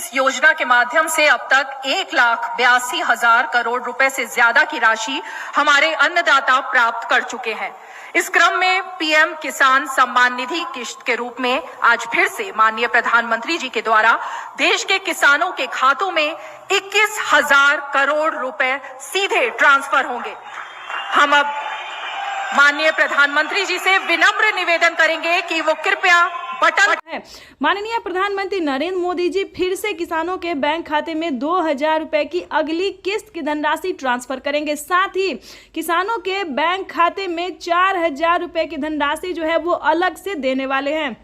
इस योजना के माध्यम से अब तक 1,82,000 करोड़ रुपए से ज्यादा की राशि हमारे अन्नदाता प्राप्त कर चुके हैं। इस क्रम में पीएम किसान सम्मान निधि किश्त के रूप में आज फिर से माननीय प्रधानमंत्री जी के द्वारा देश के किसानों के खातों में 21,000 करोड़ रुपए सीधे ट्रांसफर होंगे। हम अब माननीय प्रधानमंत्री जी से विनम्र निवेदन करेंगे कि वो कृपया बटन है। माननीय प्रधानमंत्री नरेंद्र मोदी जी फिर से किसानों के बैंक खाते में 2,000 रुपए की अगली किस्त की धनराशि ट्रांसफर करेंगे। साथ ही किसानों के बैंक खाते में 4,000 रुपए की धनराशि जो है वो अलग से देने वाले हैं।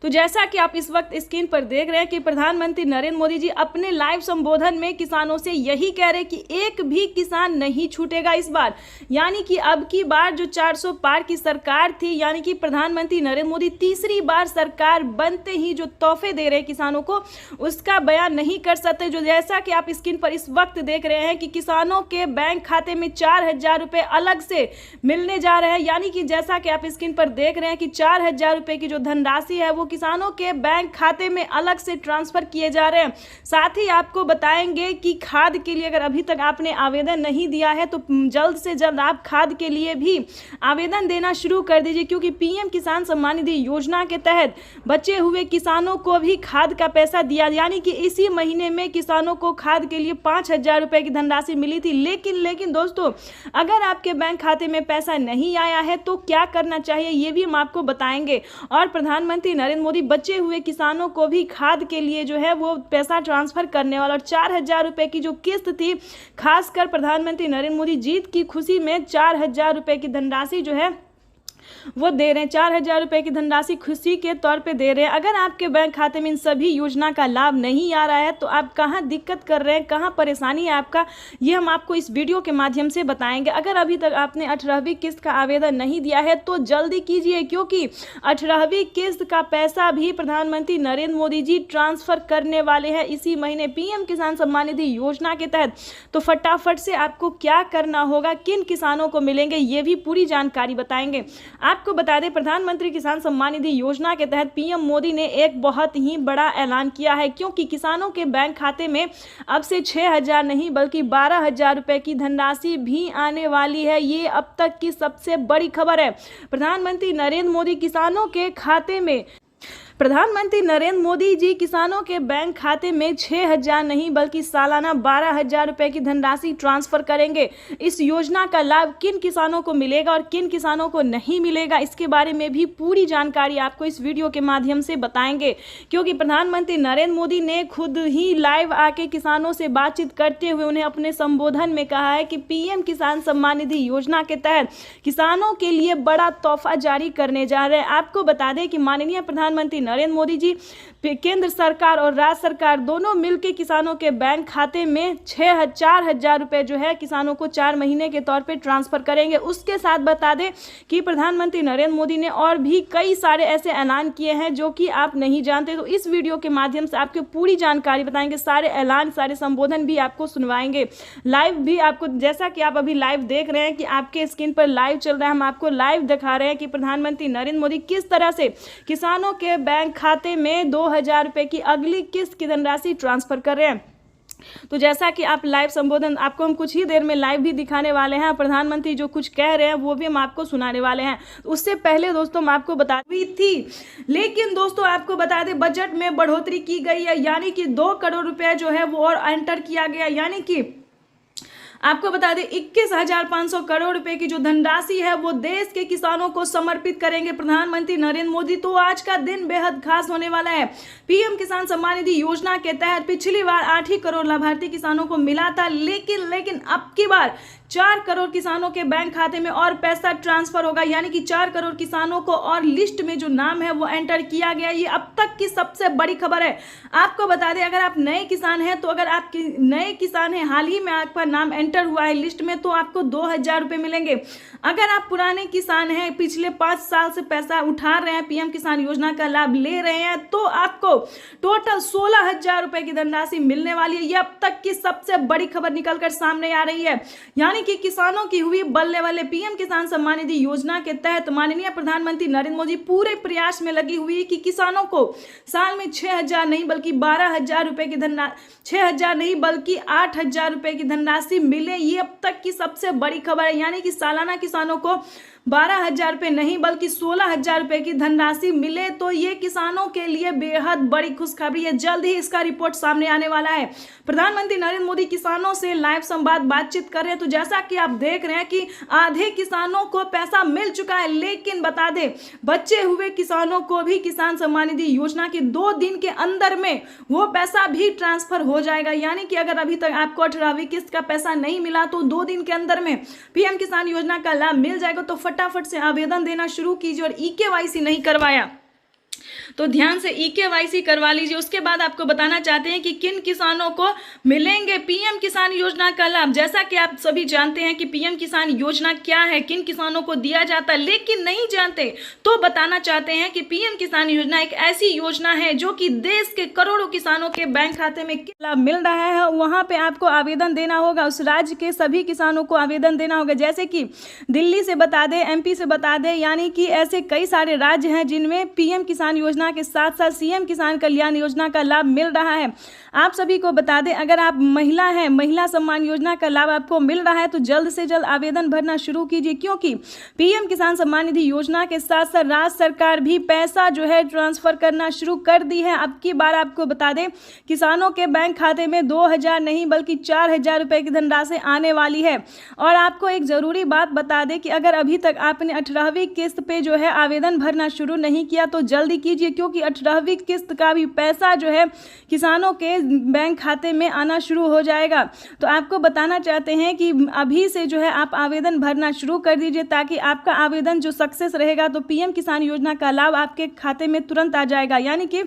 तो जैसा कि आप इस वक्त स्क्रीन पर देख रहे हैं कि प्रधानमंत्री नरेंद्र मोदी जी अपने लाइव संबोधन में किसानों से यही कह रहे हैं कि एक भी किसान नहीं छूटेगा इस बार। यानी कि अब की बार जो 400 पार की सरकार थी, यानी कि प्रधानमंत्री नरेंद्र मोदी तीसरी बार सरकार बनते ही जो तोहफे दे रहे हैं किसानों को, उसका बयान नहीं कर सकते। जो जैसा कि आप स्क्रीन पर इस वक्त देख रहे हैं कि किसानों के बैंक खाते में 4,000 रुपये अलग से मिलने जा रहे हैं। यानी कि जैसा कि आप स्क्रीन पर देख रहे हैं कि 4,000 रुपये की जो धनराशि है वो किसानों के बैंक खाते में अलग से ट्रांसफर किए जा रहे हैं। साथ ही आपको बताएंगे कि खाद के लिए अगर अभी तक आपने आवेदन नहीं दिया है तो जल्द से जल्द आप खाद के लिए भी आवेदन देना शुरू कर दीजिए, क्योंकि पीएम किसान सम्मान निधि योजना के तहत बचे हुए किसानों को भी खाद का पैसा दिया। यानी कि इसी महीने में किसानों को खाद के लिए 5,000 रुपये की धनराशि मिली थी। लेकिन दोस्तों, अगर आपके बैंक खाते में पैसा नहीं आया है तो क्या करना चाहिए ये भी हम आपको बताएंगे। और प्रधानमंत्री नरेंद्र मोदी बचे हुए किसानों को भी खाद के लिए जो है वो पैसा ट्रांसफर करने वाला। और 4,000 रुपए की जो किस्त थी, खासकर प्रधानमंत्री नरेंद्र मोदी जीत की खुशी में 4,000 रुपए की धनराशि जो है वो दे रहे हैं। 4,000 रुपए की धनराशि खुशी के तौर पे दे रहे हैं। अगर आपके बैंक खाते में इन सभी योजना का लाभ नहीं आ रहा है तो आप कहां दिक्कत कर रहे हैं, कहां परेशानी है आपका, ये हम आपको इस वीडियो के माध्यम से बताएंगे। अगर अभी तक आपने 18वीं किस्त का आवेदन नहीं दिया है तो जल्दी कीजिए, क्योंकि 18वीं किस्त का पैसा भी प्रधानमंत्री नरेंद्र मोदी जी ट्रांसफर करने वाले हैं इसी महीने पीएम किसान सम्मान निधि योजना के तहत। तो फटाफट से आपको क्या करना होगा, किन किसानों को मिलेंगे, ये भी पूरी जानकारी बताएंगे। आपको बता दें, प्रधानमंत्री किसान सम्मान निधि योजना के तहत पीएम मोदी ने एक बहुत ही बड़ा ऐलान किया है, क्योंकि किसानों के बैंक खाते में अब से 6,000 नहीं बल्कि 12,000 रुपए की धनराशि भी आने वाली है। ये अब तक की सबसे बड़ी खबर है। प्रधानमंत्री नरेंद्र मोदी जी किसानों के बैंक खाते में 6,000 नहीं बल्कि सालाना 12,000 रुपए की धनराशि ट्रांसफर करेंगे। इस योजना का लाभ किन किसानों को मिलेगा और किन किसानों को नहीं मिलेगा, इसके बारे में भी पूरी जानकारी आपको इस वीडियो के माध्यम से बताएंगे, क्योंकि प्रधानमंत्री नरेंद्र मोदी ने खुद ही लाइव आके किसानों से बातचीत करते हुए उन्हें अपने संबोधन में कहा है कि पीएम किसान सम्मान निधि योजना के तहत किसानों के लिए बड़ा तोहफा जारी करने जा रहे हैं। आपको बता दें कि माननीय प्रधानमंत्री नरेंद्र मोदी जी केंद्र सरकार और राज्य सरकार दोनों मिलकर किसानों के बैंक खाते में 4,000 रुपए जो है किसानों को 4 महीने के तौर पे ट्रांसफर करेंगे। उसके साथ बता दें कि प्रधानमंत्री नरेंद्र मोदी ने और भी कई सारे ऐसे ऐलान किए हैं जो कि आप नहीं जानते। तो इस वीडियो के माध्यम से आपको पूरी जानकारी बताएंगे, सारे ऐलान, सारे संबोधन भी आपको सुनवाएंगे, लाइव भी आपको, जैसा कि आप अभी लाइव देख रहे हैं कि आपके स्क्रीन पर लाइव चल रहा है, हम आपको लाइव दिखा रहे हैं कि प्रधानमंत्री नरेंद्र मोदी किस तरह से किसानों के बैंक खाते में 2,000 रुपए की अगली किस्त की धनराशि ट्रांसफर कर रहे हैं। तो जैसा कि आप लाइव संबोधन आपको हम कुछ ही देर में लाइव भी दिखाने वाले हैं, प्रधानमंत्री जो कुछ कह रहे हैं वो भी हम आपको सुनाने वाले हैं। उससे पहले दोस्तों हम आपको बता दी थी, लेकिन दोस्तों आपको बता दें बजट में बढ़ोतरी की गई है, यानी कि 2 करोड़ रुपए जो है वो और एंटर किया गया। यानी कि आपको बता दें 21,500 करोड़ रुपए की जो धनराशि है वो देश के किसानों को समर्पित करेंगे प्रधानमंत्री नरेंद्र मोदी। तो आज का दिन बेहद खास होने वाला है। पीएम किसान सम्मान निधि योजना के तहत पिछली बार 8 ही करोड़ लाभार्थी किसानों को मिला था, लेकिन अब की बार 4 करोड़ किसानों के बैंक खाते में और पैसा ट्रांसफर होगा। यानी कि 4 करोड़ किसानों को और लिस्ट में जो नाम है वो एंटर किया गया। ये अब तक की सबसे बड़ी खबर है। आपको बता दें, अगर आप नए किसान हैं तो अगर आप नए किसान हैं, हाल ही में आपका नाम एंटर हुआ है लिस्ट में तो आपको 2,000 रुपये मिलेंगे। अगर आप पुराने किसान हैं, पिछले 5 साल से पैसा उठा रहे हैं, पीएम किसान योजना का लाभ ले रहे हैं, तो आपको टोटल 16,000 रुपये की धनराशि मिलने वाली है। ये अब तक की सबसे बड़ी खबर निकलकर सामने आ रही है। यानी कि किसानों की हुई बल्ले वाले पीएम किसान सम्मान निधि योजना के तहत माननीय प्रधानमंत्री नरेंद्र मोदी पूरे प्रयास में लगी हुई है कि किसानों को साल में 6,000 नहीं बल्कि 12,000 रुपए की धनराशि, 6,000 नहीं बल्कि 8,000 रुपए की धनराशि मिले। ये अब तक की सबसे बड़ी खबर है। यानी कि सालाना किसानों को 12,000 रुपये नहीं बल्कि 16,000 रुपये की धनराशि मिले, तो ये किसानों के लिए बेहद बड़ी खुशखबरी है। जल्द ही इसका रिपोर्ट सामने आने वाला है। प्रधानमंत्री नरेंद्र मोदी किसानों से लाइव संवाद बातचीत कर रहे हैं। तो जैसा कि आप देख रहे हैं कि आधे किसानों को पैसा मिल चुका है, लेकिन बता दें बचे हुए किसानों को भी किसान सम्मान निधि योजना के 2 दिन के अंदर में वो पैसा भी ट्रांसफर हो जाएगा। यानी कि अगर अभी तक आपको 18वीं किस्त का पैसा नहीं मिला तो 2 दिन के अंदर में पीएम किसान योजना का लाभ मिल जाएगा। तो फटाफट से आवेदन देना शुरू कीजिए। और ई-केवाईसी नहीं करवाया तो ध्यान से ई-केवाईसी करवा लीजिए। उसके बाद आपको बताना चाहते हैं कि किन किसानों को मिलेंगे पीएम किसान योजना का लाभ। जैसा कि आप सभी जानते हैं कि पीएम किसान योजना क्या है, किन किसानों को दिया जाता है, लेकिन नहीं जानते तो बताना चाहते हैं कि पीएम किसान योजना एक ऐसी योजना है जो कि देश के करोड़ों किसानों के बैंक खाते में लाभ मिल रहा है। वहां पे आपको आवेदन देना होगा। उस राज्य के सभी किसानों को आवेदन देना होगा। जैसे कि दिल्ली से बता दें, एमपी से बता दें, यानी कि ऐसे कई सारे राज्य हैं जिनमें पीएम किसान योजना के साथ साथ सीएम किसान कल्याण योजना का लाभ मिल रहा है। आप सभी को बता दें, अगर आप महिला हैं, महिला सम्मान योजना का लाभ आपको मिल रहा है तो जल्द से जल्द आवेदन भरना शुरू कीजिए, क्योंकि पीएम किसान सम्मान निधि योजना के साथ साथ राज्य सरकार भी पैसा जो है ट्रांसफर करना शुरू कर दी है। अब की बार आपको बता दें किसानों के बैंक खाते में 2,000 नहीं बल्कि 4,000 रुपए की धनराशि आने वाली है। और आपको एक जरूरी बात बता दें कि अगर अभी तक आपने 18वीं किस्त पे जो है आवेदन भरना शुरू नहीं किया तो जल्दी कीजिए, क्योंकि 18वीं किस्त का भी पैसा जो है किसानों के बैंक खाते में आना शुरू हो जाएगा। तो आपको बताना चाहते हैं कि अभी से जो है आप आवेदन भरना शुरू कर दीजिए, ताकि आपका आवेदन जो सक्सेस रहेगा तो पीएम किसान योजना का लाभ आपके खाते में तुरंत आ जाएगा। यानी कि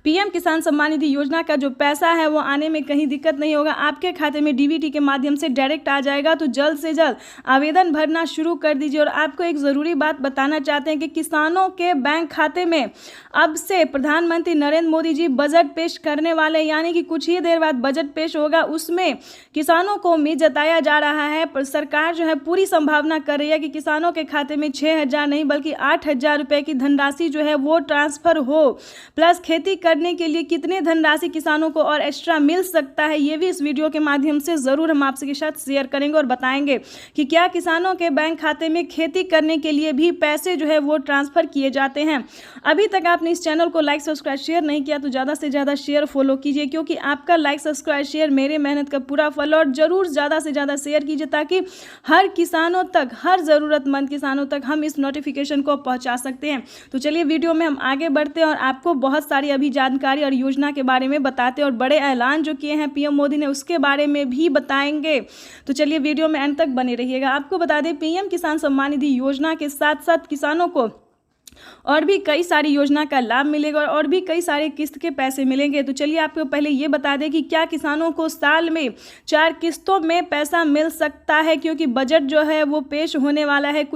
पीएम किसान सम्मान निधि योजना का जो पैसा है वो आने में कहीं दिक्कत नहीं होगा, आपके खाते में डीबीटी के माध्यम से डायरेक्ट आ जाएगा। तो जल्द से जल्द आवेदन भरना शुरू कर दीजिए। और आपको एक ज़रूरी बात बताना चाहते हैं कि किसानों के बैंक खाते में अब से प्रधानमंत्री नरेंद्र मोदी जी बजट पेश करने वाले, यानी कि कुछ ही देर बाद बजट पेश होगा। उसमें किसानों को उम्मीद जताया जा रहा है, पर सरकार जो है पूरी संभावना कर रही है कि किसानों के खाते में 6,000 नहीं बल्कि 8,000 रुपये की धनराशि जो है वो ट्रांसफर हो। प्लस खेती करने के लिए कितने धनराशि किसानों को और एक्स्ट्रा मिल सकता है, ये भी इस वीडियो के माध्यम से ज़रूर हम आपके साथ शेयर करेंगे और बताएंगे कि क्या किसानों के बैंक खाते में खेती करने के लिए भी पैसे जो है वो ट्रांसफ़र किए जाते हैं। अभी तक आपने इस चैनल को लाइक सब्सक्राइब शेयर नहीं किया तो ज़्यादा से ज़्यादा शेयर फॉलो कीजिए, क्योंकि आपका लाइक सब्सक्राइब शेयर मेरे मेहनत का पूरा फल। और ज़रूर ज़्यादा से ज़्यादा शेयर कीजिए ताकि हर किसानों तक, हर ज़रूरतमंद किसानों तक हम इस नोटिफिकेशन को पहुँचा सकते हैं। तो चलिए वीडियो में हम आगे बढ़ते हैं और आपको बहुत सारी अभी जानकारी और योजना के बारे में बताते हैं और बड़े ऐलान जो किए हैं पीएम मोदी ने उसके बारे में भी बताएंगे। तो चलिए वीडियो में अंत तक बने रहिएगा। आपको बता दें पीएम किसान सम्मान निधि योजना के साथ साथ किसानों को और भी कई सारी योजना का लाभ मिलेगा और भी कई सारे किस्त के पैसे मिलेंगे। तो चलिए आपको पहले ये बता दें कि क्या किसानों को साल में 4 किस्तों में पैसा मिल सकता है, क्योंकि बजट जो है वो पेश होने वाला है। कुछ